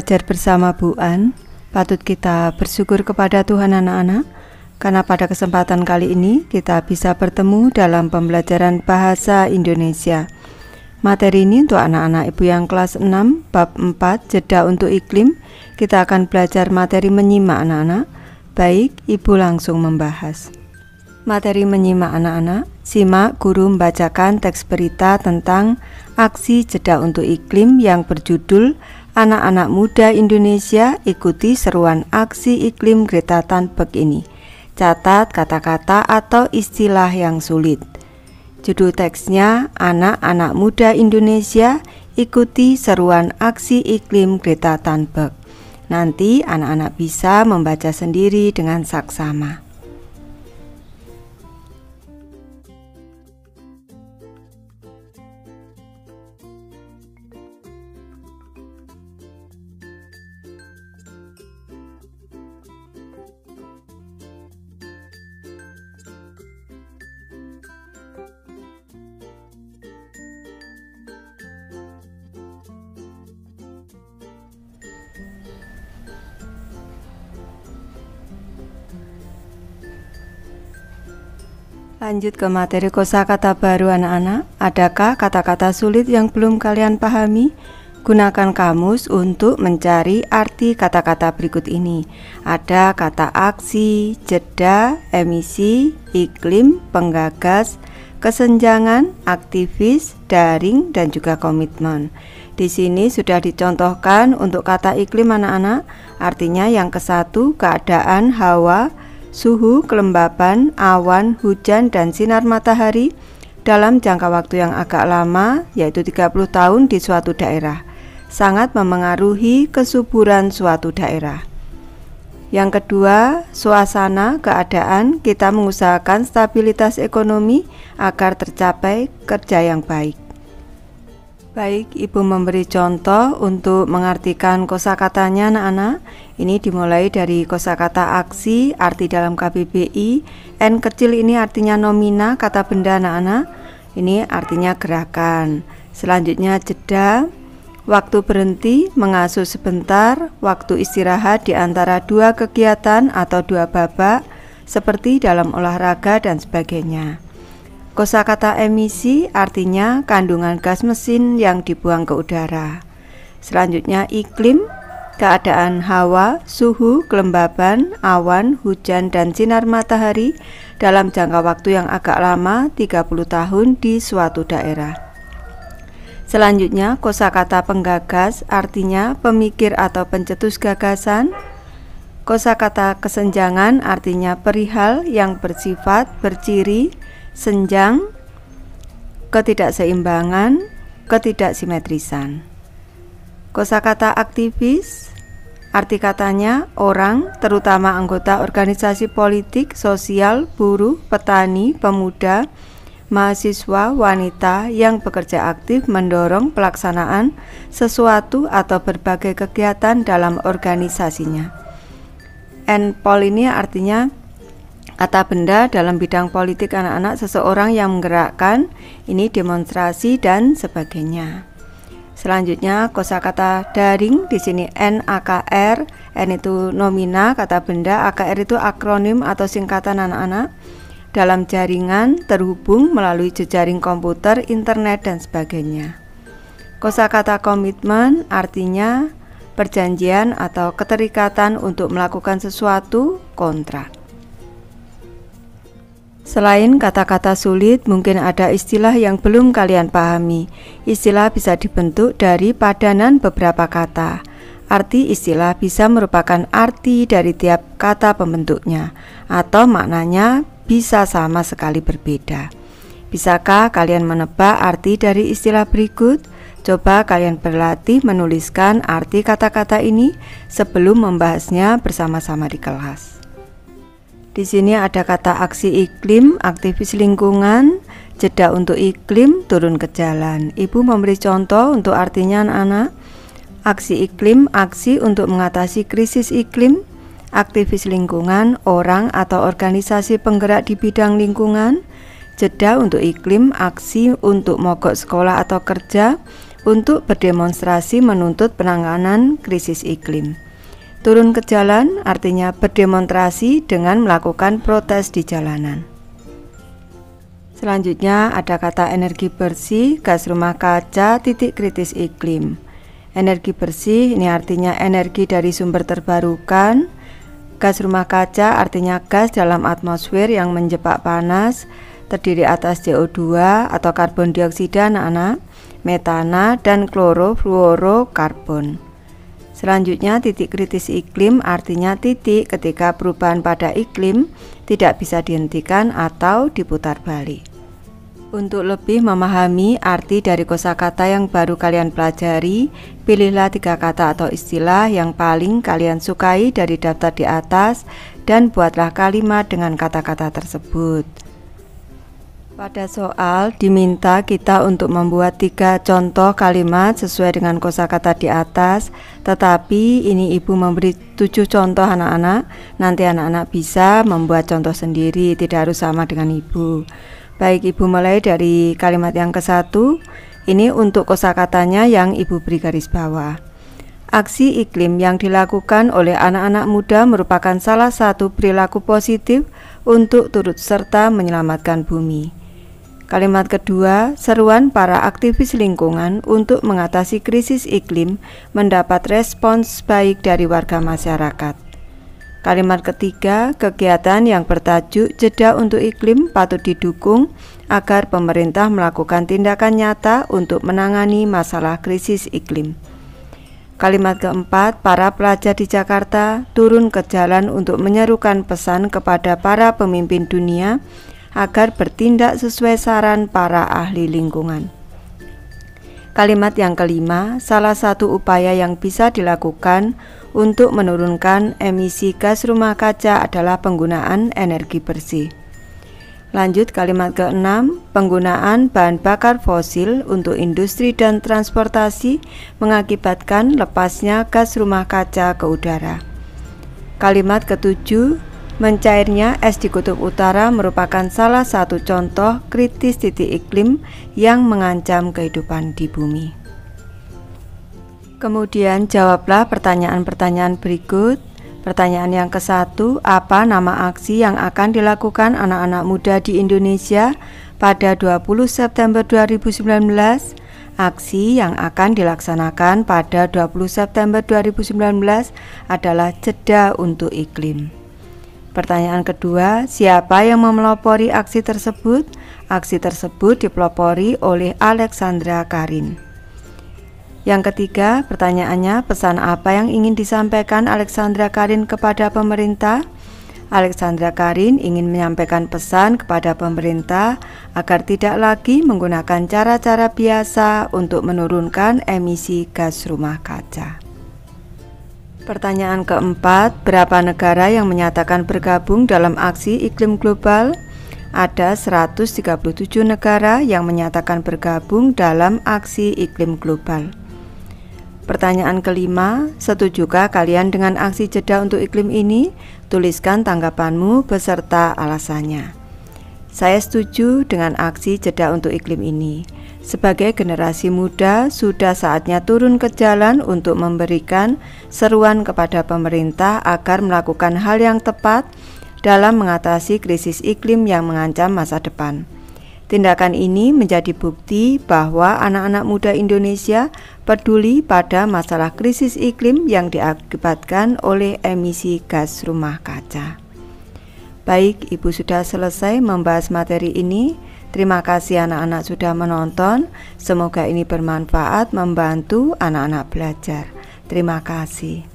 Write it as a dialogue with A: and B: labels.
A: belajar bersama Bu An, patut kita bersyukur kepada Tuhan anak-anak, karena pada kesempatan kali ini kita bisa bertemu dalam pembelajaran bahasa Indonesia. Materi ini untuk anak-anak ibu yang kelas 6, bab 4, jeda untuk iklim. Kita akan belajar materi menyimak anak-anak. Baik, ibu langsung membahas. Materi menyimak anak-anak, simak guru membacakan teks berita tentang aksi jeda untuk iklim yang berjudul Anak-anak Muda Indonesia Ikuti Seruan Aksi Iklim Greta Thunberg ini. Catat kata-kata atau istilah yang sulit. Judul teksnya Anak-anak Muda Indonesia Ikuti Seruan Aksi Iklim Greta Thunberg. Nanti anak-anak bisa membaca sendiri dengan saksama. Lanjut ke materi kosakata baru anak-anak. Adakah kata-kata sulit yang belum kalian pahami? Gunakan kamus untuk mencari arti kata-kata berikut ini. Ada kata aksi, jeda, emisi, iklim, penggagas, kesenjangan, aktivis, daring, dan juga komitmen. Di sini sudah dicontohkan untuk kata iklim anak-anak. Artinya yang ke-1 keadaan hawa, suhu, kelembapan, awan, hujan, dan sinar matahari dalam jangka waktu yang agak lama, yaitu 30 tahun di suatu daerah, sangat memengaruhi kesuburan suatu daerah. Yang kedua, suasana, keadaan, kita mengusahakan stabilitas ekonomi agar tercapai kerja yang baik. Baik, ibu memberi contoh untuk mengartikan kosakatanya anak-anak. Ini dimulai dari kosakata aksi, arti dalam KBBI. N kecil ini artinya nomina, kata benda anak-anak. Ini artinya gerakan. Selanjutnya jeda, waktu berhenti, mengasuh sebentar, waktu istirahat di antara dua kegiatan atau dua babak, seperti dalam olahraga dan sebagainya. Kosakata emisi artinya kandungan gas mesin yang dibuang ke udara. Selanjutnya iklim, keadaan hawa, suhu, kelembaban, awan, hujan, dan sinar matahari dalam jangka waktu yang agak lama, 30 tahun di suatu daerah. Selanjutnya kosakata penggagas artinya pemikir atau pencetus gagasan. Kosakata kesenjangan artinya perihal yang bersifat berciri senjang, ketidakseimbangan, ketidaksimetrisan. Kosakata aktivis, arti katanya orang, terutama anggota organisasi politik, sosial, buruh, petani, pemuda, mahasiswa, wanita yang bekerja aktif mendorong pelaksanaan sesuatu atau berbagai kegiatan dalam organisasinya. N-pol ini artinya kata benda dalam bidang politik anak-anak, seseorang yang menggerakkan, ini demonstrasi dan sebagainya. Selanjutnya kosakata daring, di sini NAKR, N itu nomina, kata benda, AKR itu akronim atau singkatan anak-anak. Dalam jaringan, terhubung melalui jejaring komputer, internet, dan sebagainya. Kosakata komitmen artinya perjanjian atau keterikatan untuk melakukan sesuatu, kontrak. Selain kata-kata sulit, mungkin ada istilah yang belum kalian pahami. Istilah bisa dibentuk dari padanan beberapa kata. Arti istilah bisa merupakan arti dari tiap kata pembentuknya, atau maknanya bisa sama sekali berbeda. Bisakah kalian menebak arti dari istilah berikut? Coba kalian berlatih menuliskan arti kata-kata ini sebelum membahasnya bersama-sama di kelas. Di sini ada kata aksi iklim, aktivis lingkungan, jeda untuk iklim, turun ke jalan. Ibu memberi contoh untuk artinya anak-anak. Aksi iklim, aksi untuk mengatasi krisis iklim. Aktivis lingkungan, orang atau organisasi penggerak di bidang lingkungan. Jeda untuk iklim, aksi untuk mogok sekolah atau kerja. untuk berdemonstrasi menuntut penanganan krisis iklim. Turun ke jalan artinya berdemonstrasi dengan melakukan protes di jalanan. Selanjutnya ada kata energi bersih, gas rumah kaca, titik kritis iklim. Energi bersih ini artinya energi dari sumber terbarukan. Gas rumah kaca artinya gas dalam atmosfer yang menjebak panas, terdiri atas CO2 atau karbon dioksida anak-anak, metana, dan klorofluorokarbon. Selanjutnya titik kritis iklim artinya titik ketika perubahan pada iklim tidak bisa dihentikan atau diputar balik. Untuk lebih memahami arti dari kosakata yang baru kalian pelajari, pilihlah 3 kata atau istilah yang paling kalian sukai dari daftar di atas dan buatlah kalimat dengan kata-kata tersebut. Pada soal diminta kita untuk membuat 3 contoh kalimat sesuai dengan kosakata di atas, tetapi ini ibu memberi 7 contoh anak-anak. Nanti anak-anak bisa membuat contoh sendiri, tidak harus sama dengan ibu. Baik, ibu mulai dari kalimat yang ke-1. Ini untuk kosakatanya yang ibu beri garis bawah. Aksi iklim yang dilakukan oleh anak-anak muda merupakan salah satu perilaku positif untuk turut serta menyelamatkan bumi. Kalimat kedua, seruan para aktivis lingkungan untuk mengatasi krisis iklim mendapat respons baik dari warga masyarakat. Kalimat ketiga, kegiatan yang bertajuk jeda untuk iklim patut didukung agar pemerintah melakukan tindakan nyata untuk menangani masalah krisis iklim. Kalimat keempat, para pelajar di Jakarta turun ke jalan untuk menyerukan pesan kepada para pemimpin dunia agar bertindak sesuai saran para ahli lingkungan. Kalimat yang kelima, salah satu upaya yang bisa dilakukan untuk menurunkan emisi gas rumah kaca adalah penggunaan energi bersih. Lanjut kalimat keenam, penggunaan bahan bakar fosil untuk industri dan transportasi mengakibatkan lepasnya gas rumah kaca ke udara. Kalimat ketujuh, mencairnya es di kutub utara merupakan salah satu contoh kritis titik iklim yang mengancam kehidupan di bumi. Kemudian jawablah pertanyaan-pertanyaan berikut. Pertanyaan yang ke-1, apa nama aksi yang akan dilakukan anak-anak muda di Indonesia pada 20 September 2019? Aksi yang akan dilaksanakan pada 20 September 2019 adalah jeda untuk iklim. Pertanyaan kedua, siapa yang memelopori aksi tersebut? Aksi tersebut dipelopori oleh Alexandra Karin. Yang ketiga, pertanyaannya, pesan apa yang ingin disampaikan Alexandra Karin kepada pemerintah? Alexandra Karin ingin menyampaikan pesan kepada pemerintah agar tidak lagi menggunakan cara-cara biasa untuk menurunkan emisi gas rumah kaca. Pertanyaan keempat, berapa negara yang menyatakan bergabung dalam aksi iklim global? Ada 137 negara yang menyatakan bergabung dalam aksi iklim global. Pertanyaan kelima, setujukah kalian dengan aksi jeda untuk iklim ini? Tuliskan tanggapanmu beserta alasannya. Saya setuju dengan aksi jeda untuk iklim ini. Sebagai generasi muda, sudah saatnya turun ke jalan untuk memberikan seruan kepada pemerintah agar melakukan hal yang tepat dalam mengatasi krisis iklim yang mengancam masa depan. Tindakan ini menjadi bukti bahwa anak-anak muda Indonesia peduli pada masalah krisis iklim yang diakibatkan oleh emisi gas rumah kaca. Baik, Ibu sudah selesai membahas materi ini. Terima kasih anak-anak sudah menonton. Semoga ini bermanfaat membantu anak-anak belajar. Terima kasih.